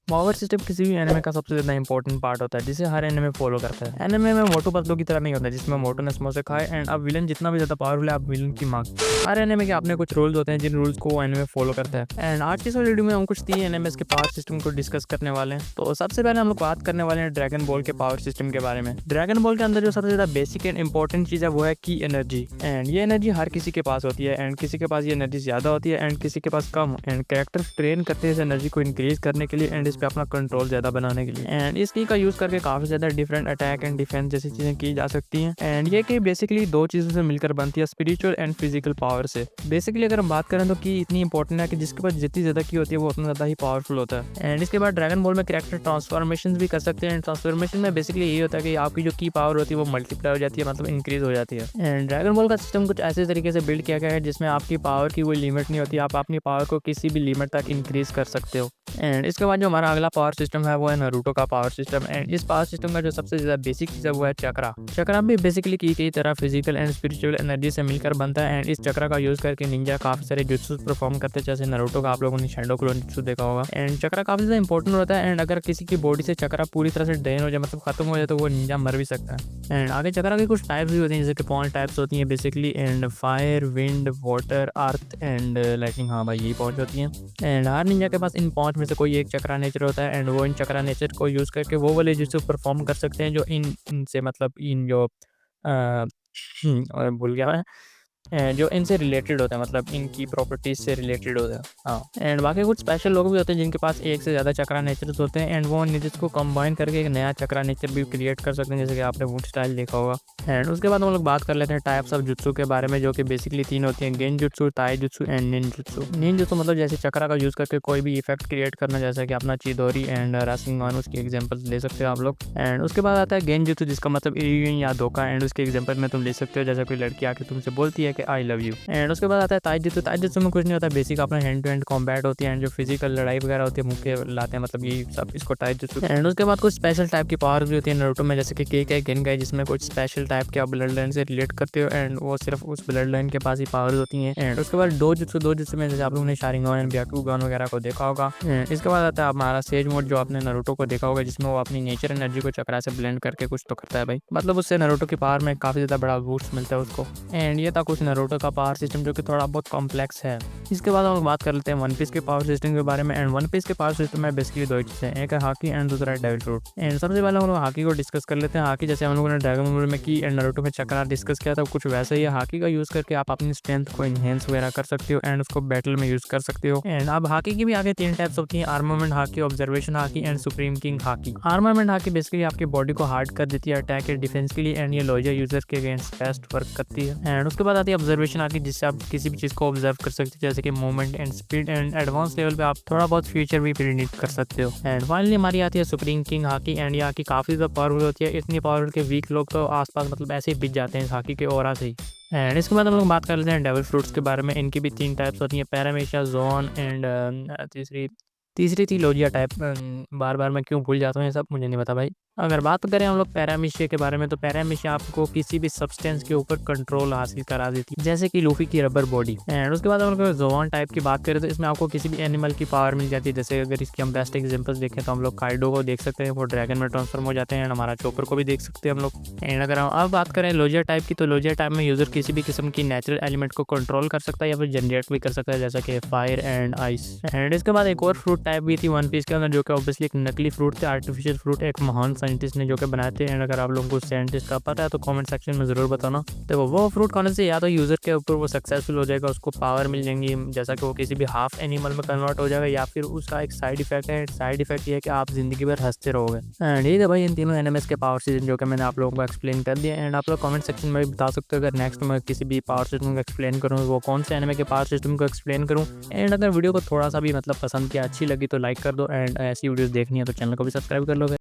Power system किसी भी anime का सबसे ज़्यादा इंपॉर्टेंट पार्ट होता है जिसे हर एनिमे फॉलो करता है। एनिमे में मोटू पतलू की तरह नहीं होता जिसमें मोटू ने समोसे खाए एंड अब विलन जितना भी ज़्यादा पावरफुल है आप विलन की मांग। हर एनिमे के अपने कुछ रूल्स होते हैं जिन रूल्स को वो एनिमे फॉलो करता है। एंड आज की इस वीडियो में हम कुछ 3 एनिमेस के पावर सिस्टम को डिस्कस करने वाले हैं। तो सबसे पहले हम लोग बात करने वाले हैं ड्रैगन बॉल के पावर सिस्टम के बारे में। ड्रैगन बॉल के अंदर जो सबसे ज़्यादा बेसिक एंड इंपॉर्टेंट चीज़ है वो है की एनर्जी। एंड ये एनर्जी हर किसी के पास होती है एंड किसी के पास ये एनर्जी ज़्यादा होती है एंड किसी के पास कम। एंड कैरेक्टर ट्रेन करते हैं इस एनर्जी को इंक्रीज करने के लिए एंड इस पे अपना कंट्रोल ज़्यादा बनाने के लिए। एंड इस की का यूज़ करके काफ़ी ज़्यादा डिफरेंट अटैक एंड डिफेंस जैसी चीज़ें की जा सकती हैं। एंड ये की बेसिकली दो चीज़ों से मिलकर बनती है, स्पिरिचुअल एंड फिजिकल पावर से। बेसिकली अगर हम बात करें तो की इतनी इंपॉर्टेंट है कि जिसके पास जितनी ज़्यादा की होती है वो उतना ज़्यादा ही पावरफुल होता है। एंड इसके बाद ड्रैगन बॉल में कैरेक्टर ट्रांसफॉर्मेशन भी कर सकते हैं। ट्रांसफॉर्मेशन में बेसिकली यही होता है कि आपकी जो की पावर होती है वो मल्टीप्लाई हो जाती है, मतलब इंक्रीज हो जाती है। एंड ड्रैगन बॉल का सिस्टम कुछ ऐसे तरीके से बिल्ड किया गया है जिसमें आपकी पावर की कोई लिमिट नहीं होती, आप अपनी पावर को किसी भी लिमिट तक इंक्रीज कर सकते हो। एंड इसके बाद जो हमारा अगला पावर सिस्टम है वो है नारुतो का पावर सिस्टम। एंड इस पावर सिस्टम का जो सबसे ज़्यादा बेसिक चीज़ है वो है चक्रा। चक्रा भी बेसिकली की तरह फिजिकल एंड स्पिरिचुअल एनर्जी से मिलकर बनता है। एंड इस चक्रा का यूज़ करके निंजा काफ़ी सारे जुत्सु परफॉर्म करते हैं, जैसे नारुतो का आप लोगों ने शैडो क्लोन जुत्सु देखा होगा। एंड चक्रा काफ़ी ज़्यादा इंपॉर्टेंट होता है एंड अगर किसी की बॉडी से चक्रा पूरी तरह से ड्रेन हो जाए, मतलब खत्म हो जाए, तो वो निंजा मर भी सकता है। एंड आगे चक्रा के कुछ टाइप्स भी होते हैं, जैसे कि 5 टाइप्स होती हैं basically. And fire, wind, water, earth and lighting. हाँ भाई, यही 5 होती हैं। एंड हर निंजा के पास इन 5 में से कोई एक चक्रा नेचर होता है एंड वो इन चक्रा नेचर को यूज़ करके वो वाले जुत्सु परफॉर्म कर सकते हैं जो इनसे मतलब इन जो और भूल गया मैं, जो इनसे रिलेटेड होता है, मतलब इनकी प्रॉपर्टीज से रिलेटेड होता है। हाँ, एंड बाकी कुछ स्पेशल लोग भी होते हैं जिनके पास एक से ज़्यादा चक्रा नेचर्स होते हैं एंड वो निजिस को कंबाइन करके एक नया चक्रा नेचर भी क्रिएट कर सकते हैं, जैसे कि आपने वुड स्टाइल देखा होगा। एंड उसके बाद हम लोग बात कर लेते हैं टाइप्स ऑफ जुत्सु के बारे में, जो कि बेसिकली 3 होती हैं, गेन जुत्सु, ताई जुत्सु एंड निन जुत्सु। निन जुत्सु मतलब जैसे चक्रा का यूज़ करके कोई भी इफेक्ट क्रिएट करना, जैसे कि अपना चिदोरी एंड रासिंगन, उसकी एग्जांपल ले सकते हो आप लोग। एंड उसके बाद आता है गेन जुत्सु, जिसका मतलब इरियुन या धोखा, एंड उसके एग्जांपल में तुम ले सकते हो जैसे कोई लड़की आके तुमसे बोलती है कि आई लव यू। एंड उसके बाद आता है ताइजुत्सु। ताइजुत्सु में कुछ नहीं होता, बेसिक अपना हैंड टू हैंड कॉम्बैट होती है एंड जो फिजिकल लड़ाई वगैरह होती है मुक्के लाते हैं, मतलब ये सब इसको ताइजुत्सु। एंड उसके बाद कुछ स्पेशल टाइप की पावर भी होती है नारुतो में, जैसे कि केकाई गेनगाई, जिसमें कुछ स्पेशल टाइप के आप ब्लड लाइन से रिलेट करते हो एंड वो सिर्फ उस ब्लड लाइन के पास ही पावर होती हैं। एंड उसके बाद डोजुत्सु में जैसे आप लोगों ने शारिंगन एंड ब्याकुगन वगैरह को देखा होगा। इसके बाद आता है हमारा सेज मोड, जो आपने नारुतो को देखा होगा, जिसमें वो अपनी नेचर एनर्जी को चक्रा से ब्लेंड करके कुछ तो करता है भाई, मतलब उससे नारुतो की पावर में काफ़ी ज़्यादा बड़ा बूस्ट मिलता है उसको। एंड ये था कुछ नारुतो का पावर सिस्टम जो कि थोड़ा बहुत कॉम्प्लेक्स है। इसके बाद हम बात कर लेते हैं वन पीस के पावर सिस्टम के बारे में। एंड वन पीस के पावर सिस्टम में बेसिकली 2 चीज़ें, एक है हाकी एंड दूसरा है डेविल फ्रूट। एंड सबसे पहले हम लोग हाकी को डिस्कस कर लेते हैं। हाकी जैसे हम लोगों ने ड्रैगन बॉल में की एंड नारुतो में चक्रा डिस्कस किया था, कुछ वैसे ही हाकी का यूज़ करके आप अपनी स्ट्रेंथ को इनहेंस वगैरह कर सकते हो एंड उसको बैटल में यूज़ कर सकते हो। एंड अब हाकी की भी आगे 3 टाइप्स होती हैं, armament hockey, observation hockey and supreme king hockey. Armament hockey basically आपकी बॉडी को हार्ड कर देती है अटैक एंड डिफेंस के लिए एंड ये लोजा यूजर के अगेंस्ट बेस्ट वर्क करती है। एंड उसके बाद आती है ऑब्जर्वेशन हाकी, जिससे आप किसी भी चीज़ को ऑब्जर्व कर सकते हो, जैसे कि movement and speed. And advance level पे आप थोड़ा बहुत फ्यूचर भी प्रेडिक्ट कर सकते हो। एंड फाइनली हमारी आती है सुप्रीम किंग हाकी। एंड ये हाकी काफ़ी ज़्यादा पावरफुल होती है, इतनी पावरफुल के वीक लोग तो आसपास मतलब ऐसे ही बिक जाते हैं इस हाकी के ऑरा से ही। एंड इसके बाद हम लोग बात कर लेते हैं डेविल फ्रूट्स के बारे में। इनकी भी 3 टाइप्स होती हैं, पैरामेशिया, जोन एंड तीसरी थी लोजिया टाइप। बार बार मैं क्यों भूल जाता हूँ ये सब, मुझे नहीं पता भाई। अगर बात करें हम लोग पैरामिशिया के बारे में, तो पैरामिशिया आपको किसी भी सब्सटेंस के ऊपर कंट्रोल हासिल करा देती है, जैसे कि लूफी की रबर बॉडी। एंड उसके बाद हम लोग जोन टाइप की बात करें तो इसमें आपको किसी भी एनिमल की पावर मिल जाती है, जैसे अगर इसकी हम बेस्ट एग्जांपल्स देखें तो हम लोग काइडो को देख सकते हैं, वो ड्रैगन में ट्रांसफॉर्म हो जाते हैं। एंड हमारा चोपर को भी देख सकते हैं हम लोग। एंड अगर हम अब बात करें लोजिया टाइप की, तो लोजिया टाइप में यूजर किसी भी किस्म की नेचुरल एलिमेंट को कंट्रोल कर सकता है या फिर जनरेट भी कर सकता है, जैसा कि फायर एंड आइस। एंड इसके बाद एक और फ्रूट टाइप भी थी वन पीस के अंदर, जो कि ऑब्वियसली एक नकली फ्रूट थे, आर्टिफिशियल फ्रूट, एक महान साइंटिस्ट ने जो कि बनाए थे। एंड अगर आप लोगों को साइंटिस्ट का पता है तो कमेंट सेक्शन में ज़रूर बताना। तो वो फ्रूट खाने से या तो यूज़र के ऊपर वो सक्सेसफुल हो जाएगा, उसको पावर मिल जाएंगी, जैसा कि वो किसी भी हाफ एनिमल में कन्वर्ट हो जाएगा, या फिर उसका एक साइड इफेक्ट है। साइड इफेक्ट ये है कि आप जिंदगी भर हंसते रहोगे। एंड ठीक है भाई, इन तीनों एनिमेस के पावर सिस्टम जो कि मैंने आप लोगों को एक्सप्लेन कर दिया। एंड आप लोग कमेंट सेक्शन में भी बता सकते हो अगर नेक्स्ट मैं किसी भी पावर सिस्टम को एक्सप्लेन करूँ, वो कौन से एनिमे के पावर सिस्टम को एक्सप्लेन करूँ। एंड अगर वीडियो को थोड़ा सा भी मतलब पसंद किया, अच्छी लगी तो लाइक कर दो। एंड ऐसी वीडियोस देखनी है तो चैनल को भी सब्सक्राइब कर लो।